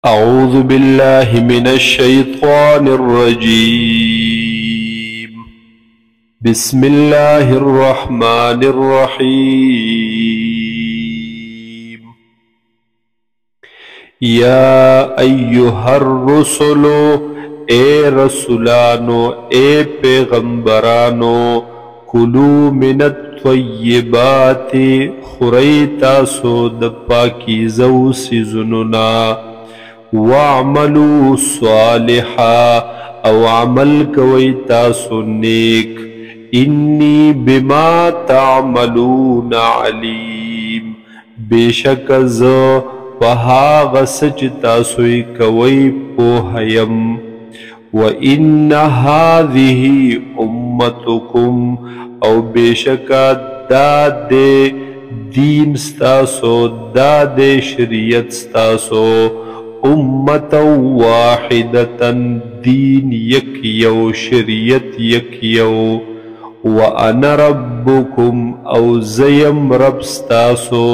أعوذ بالله من الشيطان الرجيم. بسم الله الرحمن الرحيم. يا أيها الرسل اے رسولانو اے پیغمبرانو کلو من الطیبات خورئی تاسو د پاکیزو سیزنونا وَاعْمَلُوا صَالِحًا او عمل کوئی تاسو نیک انی بما تعملون علیم بیشک ز پہاغ سچ تاسوی کوئی پوہیم وَإِنَّ هَذِهِ أُمَّتُكُمْ او بیشک داد دین ستاسو داد شریعت ستاسو امتا واحدتا دین یکیو شریعت یکیو وانا ربکم او زیم رب ستاسو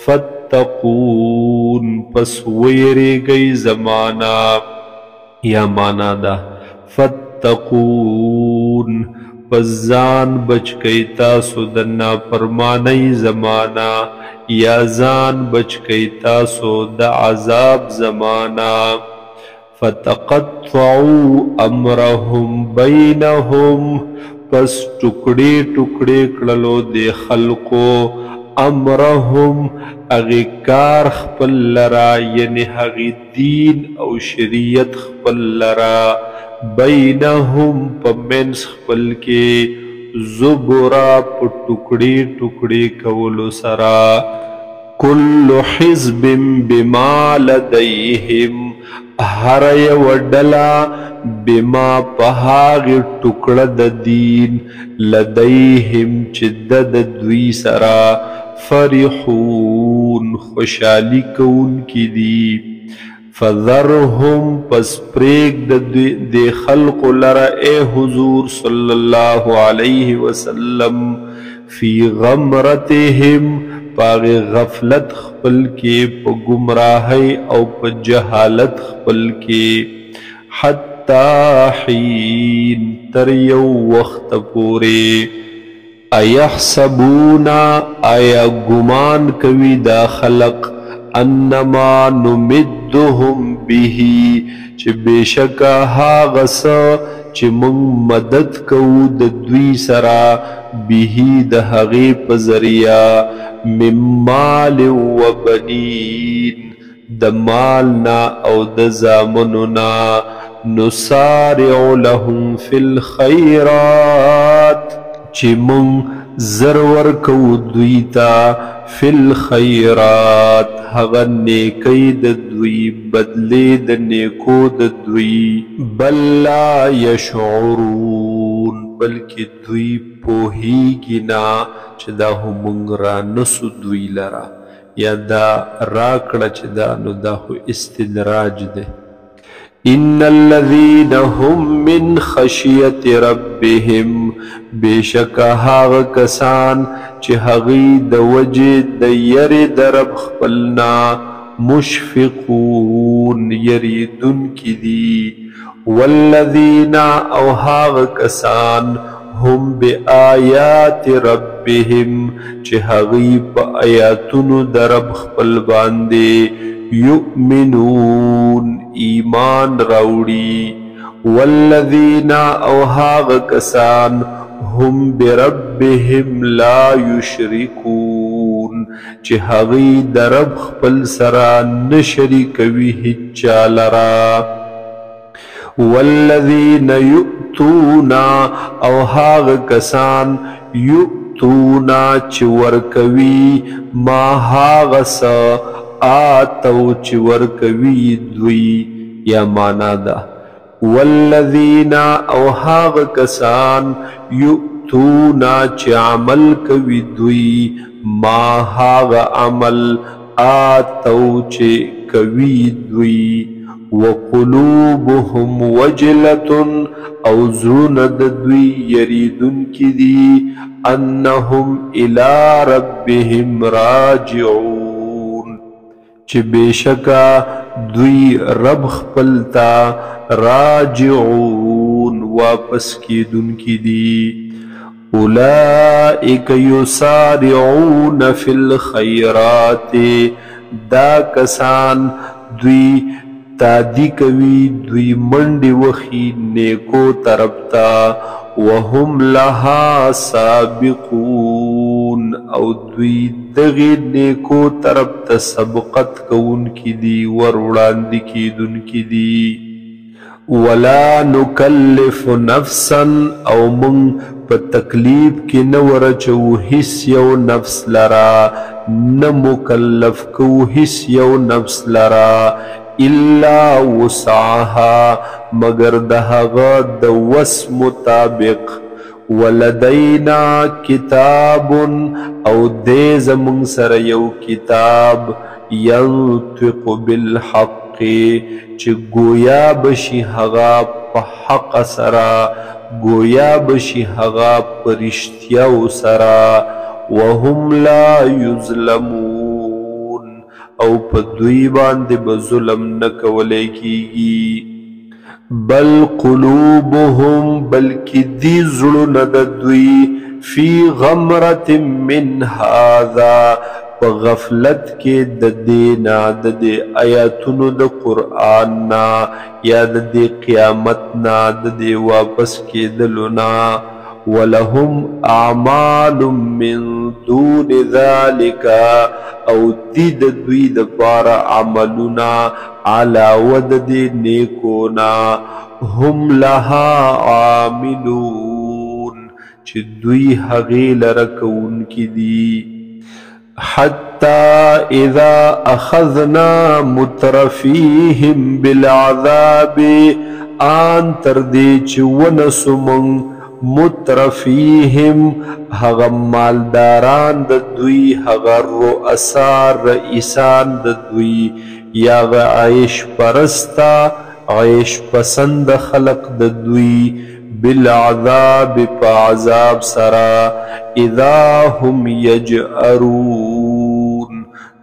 فاتقون پس ویری گئی زمانا یا مانا دا فاتقون پس زان بچ گئی تاسو دنا پرمانی زمانا یا زان بچ گئی تاسو دا عذاب زمانا فتقطعوا امرهم بینهم پس ٹکڑے ٹکڑے کڑلو دے خلقو امرهم اغی کار خپل لرا یعنی اغی دین او شریعت خپل لرا بینهم پا منس خپل کے زبرا پا ٹکڑی ٹکڑی کولو سرا کل حزب بما لدیہم ہر یو ڈلا بما پہاغ ٹکڑ دا دین لدیہم چدد دوی سرا فرحون خوشحالی کون کی دی فذرهم پس پریگ دے خلق لرا اے حضور صلی اللہ علیہ وسلم فی غمرتهم پاغ غفلت خپل کے پا گمراہی او پا جہالت خپل کے حتی حین تر یو وقت پورے ایحسبونا آیا گمان کوي دا خلق انما نمدهم به چه بیشکا هاغس چه من مدد کو د دوی سرا به د هغی پزریا من مال و بنین د مالنا او د زامننا نسارع لهم فی الخیرات چه من زرور کو دویتا فی الخیرات هغا نیکی د دوی بدلی د نیکو د دوی بل لا یشعرون بلکہ دوی پوہیگی نا چه دا ہو منگرا نسو دوی لرا یا دا راکڑا چه دا نو دا ہو استدراج دے ان الذین هم من خشیت ربهم بیشک هاغ کسان چه هغی د وجه د یری درب خپلنا مشفقون یریدن کی دی والذین او هاغ کسان هم بی آیات ربهم چه هغی پا آیاتونو درب خپل باندے یؤمنون ایمان راوڑی والذین او هاغ کسان هم بربهم لا یشرکون چه هغی درب خپل سرا نشرکوی هچا لرا والذین یؤتونا او هاغ کسان یؤتونا چه ورکوی ما هاغسا آتو چه ورکوی دوی یا مانا دا والذین او هاغ کسان یؤتونا چه عمل کوی دوی ما هاغ عمل آتو چه کوی دوی وقلوبهم وجلة او زرند دوی یریدن کی دی انهم الى ربهم راجعون چې بشکا دوی رب خپل تا راجعون واپس کیدونکي دي اولئک یسارعون فی الخیرات دا کسان دوی تادی کوي دوی منډي وخی نیکو طرف تا وهم لها سابقون او دوی دغی نیکو طرف تا سبقت کون کی دی وروڑاندی کی دن کی دی ولا نکلف نفسا او من پا تکلیف کی نورچو حس یو نفس لرا نمکلف کو حس یو نفس لرا الا وسعها مگر دهغا دوس مطابق ولدینا کتاب او دیز من سر یو کتاب ینطق بالحق چه گویا بشی هغا پا حق سرا گویا بشی هغا پرشتیاو سرا وهم لا یظلمون او پا دوی باندې به ظلم نکولی کیگی بل قلوبهم بلکی دی زړونه د دوی فی غمرت من هذا په غفلت کې د دینا د دې آیاتونو د قرآن نا یا د دې قیامت نا د دې واپس کېدلو نا ولهم اعمال من دون ذلك او دی د دوی د پاره عملونه علاوه د دې نیکونا هم لها عاملون چې دوی هغې لره کوونکي دي حتى اذا اخذنا مترفيهم بالعذاب ان تردي چې ونسو من مترفیهم هغه مالداران د دوی هغه رؤسا رئیسان د دوی یا عیش پرستا عیش پسند خلق د دوی بالعذاب پا عذاب سرا اذا هم یجأرون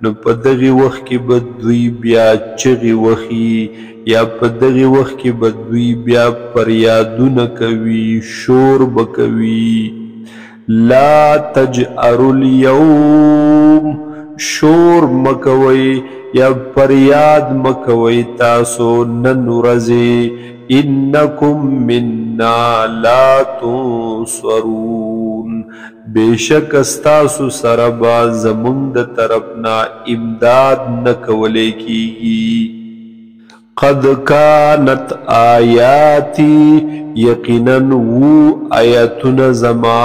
نو پا دغی وقت کی بدوی بیا چغی وخی یا پا دغی وقت کی بدوی بیا پریادون کوي شور بکوي لا تجأروا اليوم شور مکوي یا پریاد مکوي تاسو نن ورځې انکم منا لا تنصرون بیشک استاسو سره با زمون د طرفنا امداد نکولې کیږي قد كانت آیاتی یقینا وو آیاتنا زما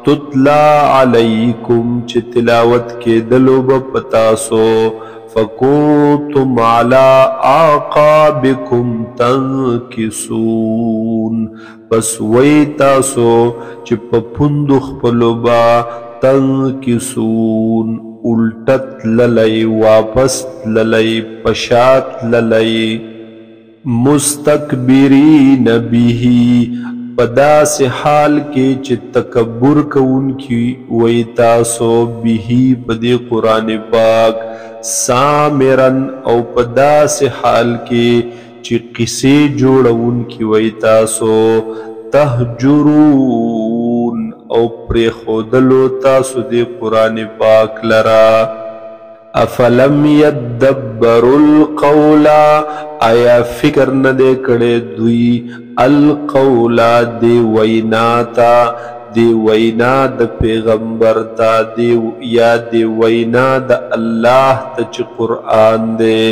تتلا علیکم چه تلاوت کے دلو بپتاسو فکنتم علی آقابکم تنکسون پس وی تاسو چه پپندخ پلوبا تنکسون الٹت للی واپس للی پشات للی مستکبرین بیہی پدا سے حال کے چه تکبر کون کی وی تاسو بیہی پدی قرآن پاک سامرن او پدا سے حال کے چه قصے جوڑون کی وی تاسو تہجرون او پری خودلو تاسو دی قرآن پاک لرا افلم یدبروا القول آیا فکر ندے کڑے دوی القول دی ویناتا دی وینا د پیغمبر تا دی یا دی وینا د اللہ تا چی قرآن دے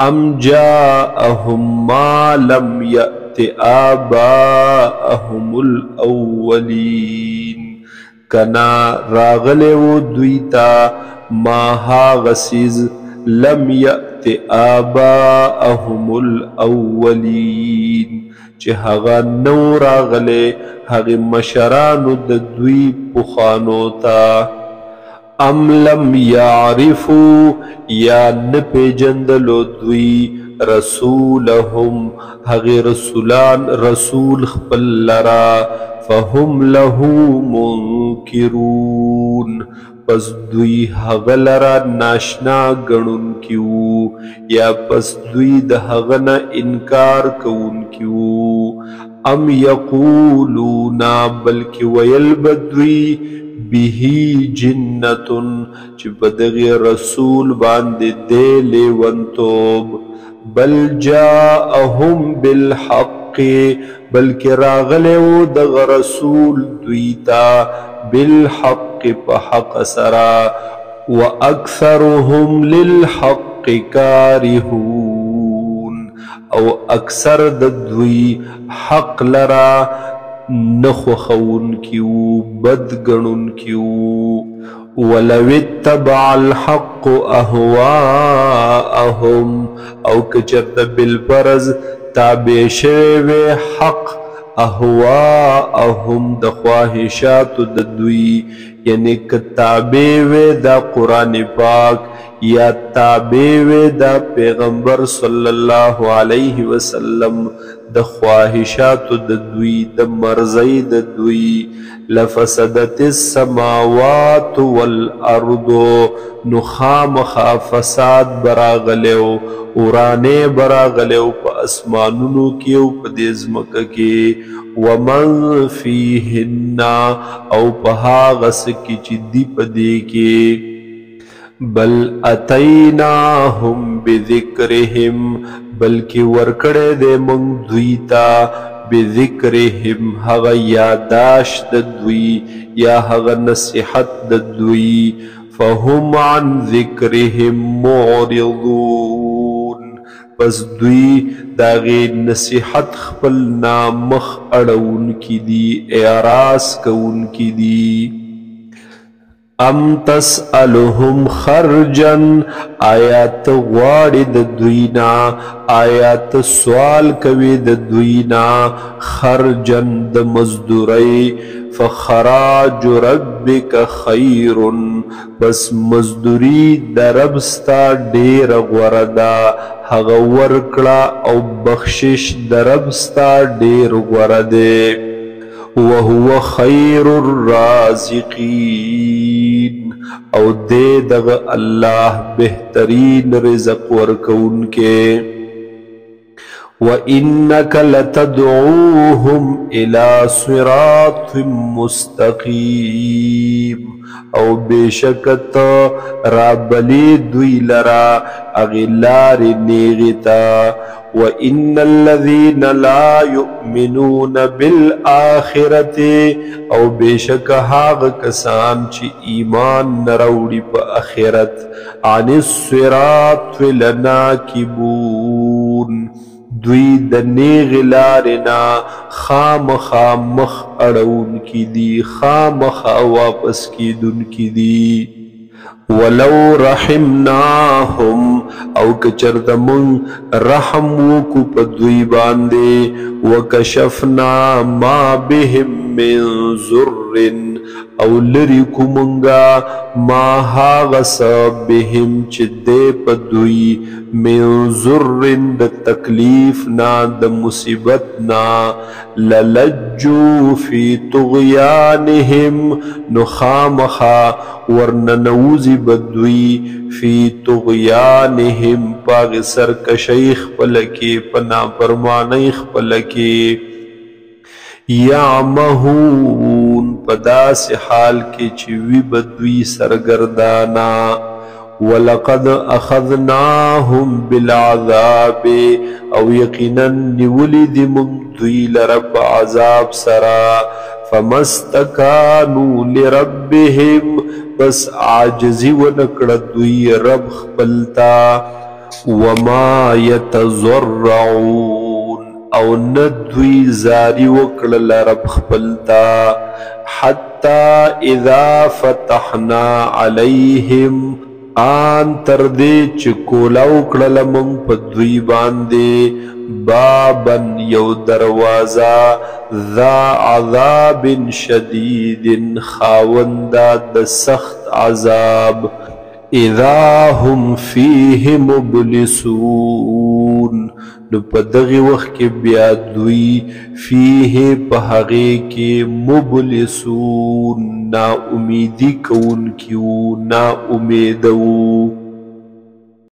ام جاءهم ما لم یأت آباءهم الاولین کنا راغلے و دویتا ما ها غسیز لم یأت آباءهم الاولین چه هغا نو راغلے هغی مشرانو د دوی پخانو تا ام لم یعرفو یا نپی جندلو دوی رسولهم هغی رسولان رسول خپل لرا فهم له منکرون پس دوی هغه لره ناشنا ګڼونکي وو یا پس دوی د هغه نه انکار کوونکي وو ام یقولون بلکې ویل به دوی به جنتن چې په دغې رسول باندې دی لیونتوب بل جاءهم بالحق بلکې راغلی و دغه رسول دوی ته بالحق په حق سره واکثرهم للحق کارهون او اکثر د دوی حق لرا نخوخونکي وو بد ګڼونکي وو ولو اتبع الحق اهواءهم او که چېرته بالفرض تابع شوی وی حق اهواءهم د خواهشاتو د دوی یعنی که تابع وی دا قرآن پاک یا تابع وی دا پیغمبر صلی الله علیه وسلم د خواهشاتو د دوی د مرضی د دوی لفسدت السماوات والارض نو خامخا فساد براغلیو ورانه براغلیو په اسمانونو کې او په دې ځمکه کې ومن فیهن او په هغه څه کې چې دی په دې کې بل اتیناهم بذکرهم بلکې ورکړی دی موږ دوی ته بذکرهم هغه یاداشت د دوی یا هغه نصیحت د دوی فهم عن ذکرهم معرضون پس دوی داغې نصیحت خپل نامخ اړونکي دي اعراض کوونکي دي ام تسألهم خرجا آیات غواړي د دوینا آیات سوال کوي د دوینا خرجا د مزدوري فخراج ربک خیر بس مزدوری د رب ستا ډیر غوره ده هغه ورکړه او بخشش د رب ستا ډیر غوره ده وهو خیر الرازقین او دے دغ اللہ بہترین رزق ورکونکے وَإِنَّكَ لَتَدْعُوهُمْ إِلَى صِرَاطٍ مُسْتَقِيمٍ او بیشکت رابلی دوی لرا اغلار نیغتا وَإِنَّ الَّذِينَ لَا يُؤْمِنُونَ بِالْآخِرَةِ او بیشک هاغ کسان چی ایمان نروڑی پا آخرت عن الصراط لناکبون دوی د نیغ لارنا خامخا مخ اڑون کی دی خامخا واپس کی دن کی دی ولو رحمناهم او کچرت من رحم وکو پا دوی باندے وکشفنا ما بهم من ذرن او لریکو منگا ما هاغس بهم چه دے پا دوی من ذرن د تکلیف نا د مصیبت نا للجو فی طغیانهم نخامخا ورننوزی بدوی فی طغیانهم پاغ سرکشیخ پلکی پنا پرمانیخ پلکی یعمہون پداس حال کی چوی بدوی سرگردانا وَلَقَدْ أَخَذْنَاهُمْ بِالْعَذَابِ او یقینا نولد ممدوی لرب عذاب سرا فَمَسْتَكَانُوا لِرَبِّهِمْ بس عاجزی ونکڑدوی رب خپلتا وَمَا يَتَضَرَّعُونَ او ندوی زاری وکڑل رب خپلتا حَتَّى إِذَا فَتَحْنَا عَلَيْهِمْ آن تردے چکولاو کڑل من پا دوی باندے بابن یو دروازہ ذا عذاب شدید خاوندا د سخت عذاب اذا هم فیہ مبلسون نو په دغه وخت کې بیا دوی فیه په هغې کې مبلسون نا امیدي کوونکي وو، نا امیده وو.